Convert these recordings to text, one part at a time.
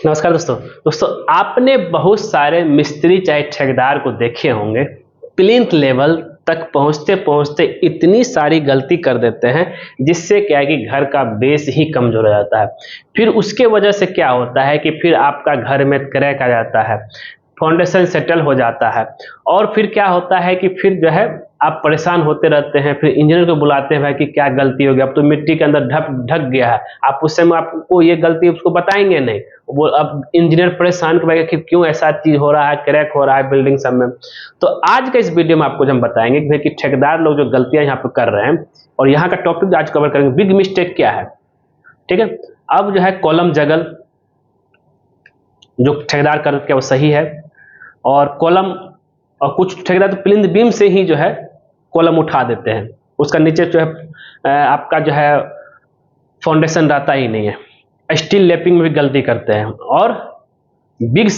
नमस्कार दोस्तों आपने बहुत सारे मिस्त्री चाहे ठेकेदार को देखे होंगे। प्लिंथ लेवल तक पहुंचते पहुंचते इतनी सारी गलती कर देते हैं जिससे क्या है कि घर का बेस ही कमजोर हो जाता है। फिर उसके वजह से क्या होता है कि फिर आपका घर में क्रैक आ जाता है, फाउंडेशन सेटल हो जाता है और फिर क्या होता है कि फिर जो है आप परेशान होते रहते हैं। फिर इंजीनियर को बुलाते हैं, भाई कि क्या गलती हो गई, अब तो मिट्टी के अंदर ढक गया है। आप उस समय आपको ये गलती उसको बताएंगे नहीं, वो अब इंजीनियर परेशान करेगा कि क्यों ऐसा चीज हो रहा है, क्रैक हो रहा है बिल्डिंग सब में। तो आज का इस वीडियो में आपको हम बताएंगे कि भाई कि ठेकेदार लोग जो गलतियां यहाँ पे कर रहे हैं और यहाँ का टॉपिक आज कवर करेंगे, बिग मिस्टेक क्या है। ठीक है, अब जो है कॉलम जगल जो ठेकेदार करते हैं वो सही है, और कॉलम और कुछ ठेकेदार तो प्लिंथ बीम से ही जो है कॉलम उठा देते हैं, उसका नीचे जो है आपका जो है फाउंडेशन रहता ही नहीं है। स्टील लैपिंग में भी गलती करते हैं, और बिग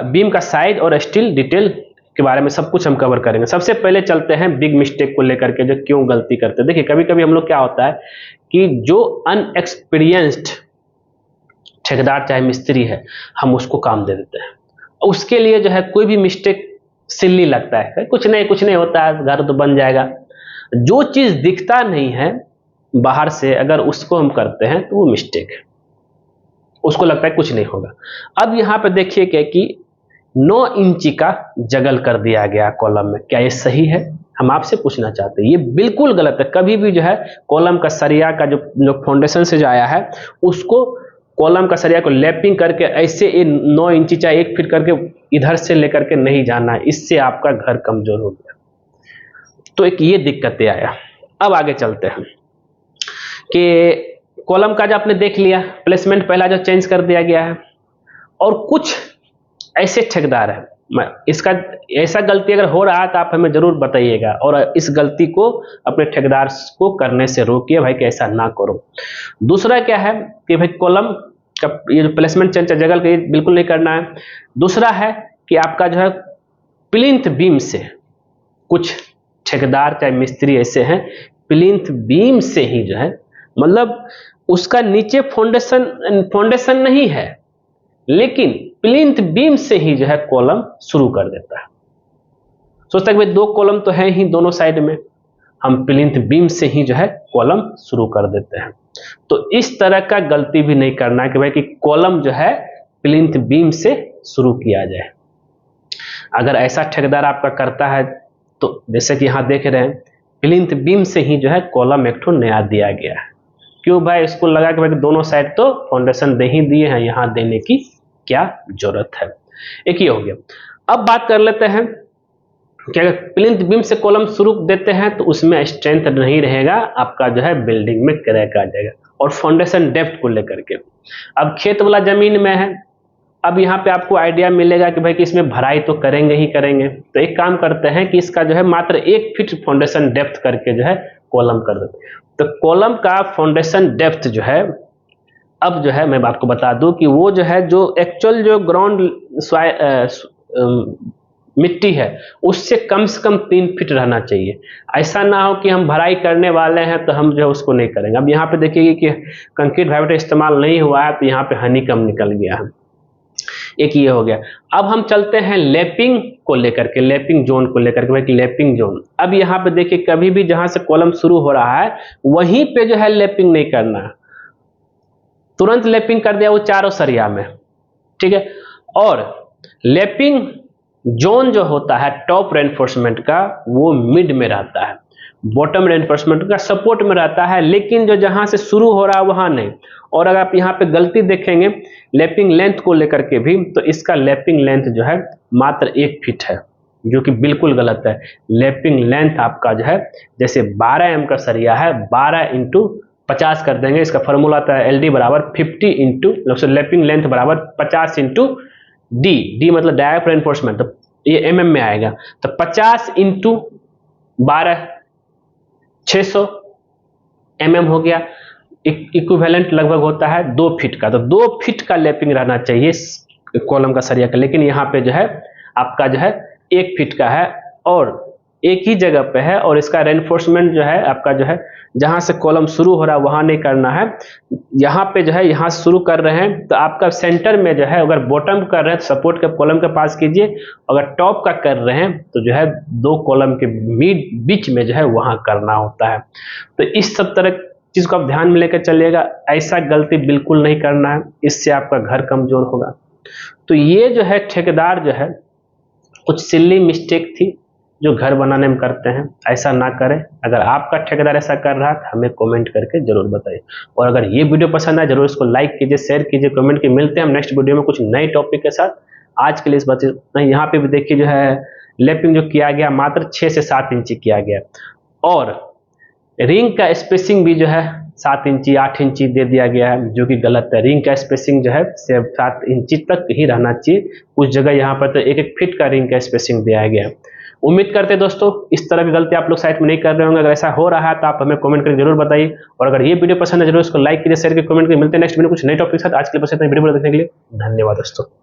बीम का साइज और स्टील डिटेल के बारे में सब कुछ हम कवर करेंगे। सबसे पहले चलते हैं बिग मिस्टेक को लेकर के जो क्यों गलती करते हैं। देखिए कभी कभी हम लोग क्या होता है कि जो अनएक्सपीरियंस्ड ठेकेदार चाहे मिस्त्री है, हम उसको काम दे देते हैं। उसके लिए जो है कोई भी मिस्टेक सिल्ली लगता है, कुछ नहीं होता है, घर तो बन जाएगा। जो चीज दिखता नहीं है बाहर से, अगर उसको हम करते हैं तो वो मिस्टेक है, उसको लगता है कुछ नहीं होगा। अब यहाँ पे देखिए क्या कि 9 इंची का जगल कर दिया गया कॉलम में, क्या ये सही है? हम आपसे पूछना चाहते हैं, ये बिल्कुल गलत है। कभी भी जो है कॉलम का सरिया का जो फाउंडेशन से जो आया है उसको कॉलम का सरिया को लैपिंग करके ऐसे 9 इंची चाहे 1 फीट करके इधर से लेकर के नहीं जाना है, इससे आपका घर कमजोर हो गया। तो एक ये दिक्कतें आया। अब आगे चलते हैं कि कॉलम का जो आपने देख लिया, प्लेसमेंट पहला जो चेंज कर दिया गया है, और कुछ ऐसे ठेकेदार है, इसका ऐसा गलती अगर हो रहा है तो आप हमें जरूर बताइएगा, और इस गलती को अपने ठेकेदार को करने से रोकिए भाई कि ऐसा ना करो। दूसरा क्या है कि भाई कॉलम का ये जो प्लेसमेंट चेंज जगल का, ये बिल्कुल नहीं करना है। दूसरा है कि आपका जो है प्लिंथ बीम से, कुछ ठेकेदार चाहे मिस्त्री ऐसे हैं प्लिंथ बीम से ही जो है, मतलब उसका नीचे फाउंडेशन नहीं है लेकिन प्लिंथ बीम से ही जो है कॉलम शुरू कर देता है। सोचता है कि भाई 2 कॉलम तो है ही दोनों साइड में, हम प्लिंथ बीम से ही जो है कॉलम शुरू कर देते हैं। तो इस तरह का गलती भी नहीं करना है कि भाई कि कॉलम जो है प्लिंथ बीम से शुरू किया जाए। अगर ऐसा ठेकेदार आपका करता है तो जैसे कि यहाँ देख रहे हैं प्लिंथ बीम से ही जो है कॉलम एक ठो नया दिया गया है। क्यों भाई? इसको लगा कि भाई दोनों साइड तो फाउंडेशन दे ही दिए हैं, यहाँ देने की क्या जरूरत है। एक ये हो गया। अब बात कर लेते हैं कि अगर प्लिंथ बीम से कॉलम शुरू देते हैं तो उसमें स्ट्रेंथ नहीं रहेगा, आपका जो है बिल्डिंग में क्रैक आ जाएगा। और फाउंडेशन डेप्थ को लेकर के, अब खेत वाला जमीन में है, अब यहाँ पे आपको आइडिया मिलेगा कि भाई कि इसमें भराई तो करेंगे ही करेंगे। तो एक काम करते हैं कि इसका जो है मात्र 1 फीट फाउंडेशन डेप्थ करके जो है कॉलम कर देते हैं। तो कॉलम का फाउंडेशन डेप्थ जो है, अब जो है मैं आपको बता दूं कि वो जो है जो एक्चुअल जो ग्राउंड मिट्टी है उससे कम से कम 3 फीट रहना चाहिए। ऐसा ना हो कि हम भराई करने वाले हैं तो हम जो है उसको नहीं करेंगे। अब यहाँ पे देखिए कि कंक्रीट वाइब्रेटर इस्तेमाल नहीं हुआ है तो यहाँ पे हनीकम निकल गया है। एक ये हो गया। अब हम चलते हैं लैपिंग को लेकर के, लैपिंग जोन को लेकर के। भाई लैपिंग जोन, अब यहाँ पे देखिए कभी भी जहां से कॉलम शुरू हो रहा है वहीं पे जो है लैपिंग नहीं करना है, तुरंत लैपिंग कर दिया वो चारों सरिया में। ठीक है, और लैपिंग जोन जो होता है टॉप रेनफोर्समेंट का वो मिड में रहता है, बॉटम रेनफोर्समेंट का सपोर्ट में रहता है, लेकिन जो जहां से शुरू हो रहा है वहां नहीं। और अगर आप यहाँ पे गलती देखेंगे लैपिंग लेंथ को लेकर के भी, तो इसका लैपिंग लेंथ जो है मात्र 1 फीट है, जो कि बिल्कुल गलत है। लैपिंग लेंथ आपका जो है जैसे 12 एम का सरिया है, 12 इंटू 50 कर देंगे। इसका फॉर्मूला आता है LD बराबर 50 इंटू लैपिंग लेंथ बराबर 50 इंटू डी मतलब डायरेक्ट रेनफोर्समेंट, तो ये mm में आएगा। तो 50 इंटू 12 600 mm हो गया, इक्विवेलेंट लगभग होता है 2 फीट का। तो 2 फीट का लैपिंग रहना चाहिए कॉलम का सरिया का, लेकिन यहाँ पे जो है आपका जो है 1 फीट का है। और एक ही जगह पे है और इसका रेनफोर्समेंट जो है आपका जो है जहां से कॉलम शुरू हो रहा है वहां नहीं करना है, यहाँ पे जो है यहाँ से शुरू कर रहे हैं तो आपका सेंटर में जो है, अगर बॉटम कर रहे हैं तो सपोर्ट के कॉलम के पास कीजिए, अगर टॉप का कर रहे हैं तो जो है दो कॉलम के बीच में जो है वहां करना होता है। तो इस सब तरह चीज को आप ध्यान में लेकर चलिएगा, ऐसा गलती बिल्कुल नहीं करना है, इससे आपका घर कमजोर होगा। तो ये जो है ठेकेदार जो है कुछ सिल्ली मिस्टेक थी जो घर बनाने में करते हैं, ऐसा ना करें। अगर आपका ठेकेदार ऐसा कर रहा है तो हमें कमेंट करके जरूर बताइए, और अगर ये वीडियो पसंद आए जरूर इसको लाइक कीजिए, शेयर कीजिए, कमेंट कीजिए। मिलते हैं हम नेक्स्ट वीडियो में कुछ नए टॉपिक के साथ। आज के लिए इस बात यहाँ पे भी देखिए जो है लैपिंग जो किया गया मात्र 6 से 7 इंची किया गया, और रिंग का स्पेसिंग भी जो है 7 इंची 8 इंची दे दिया गया है, जो कि गलत है। रिंग का स्पेसिंग जो है सिर्फ 7 इंची तक ही रहना चाहिए, कुछ जगह यहाँ पर तो 1-1 फीट का रिंग का स्पेसिंग दिया गया है। उम्मीद करते हैं दोस्तों इस तरह की गलती आप लोग साइट में नहीं कर रहे होंगे। अगर ऐसा हो रहा है तो आप हमें कमेंट करके जरूर बताइए, और अगर ये वीडियो पसंद है जरूर इसको लाइक कीजिए, शेयर कीजिए, कमेंट कीजिए। मिलते हैं नेक्स्ट वीडियो कुछ नए टॉपिक के साथ। आज के लिए बस इतना ही। वीडियो देखने के लिए धन्यवाद दोस्तों।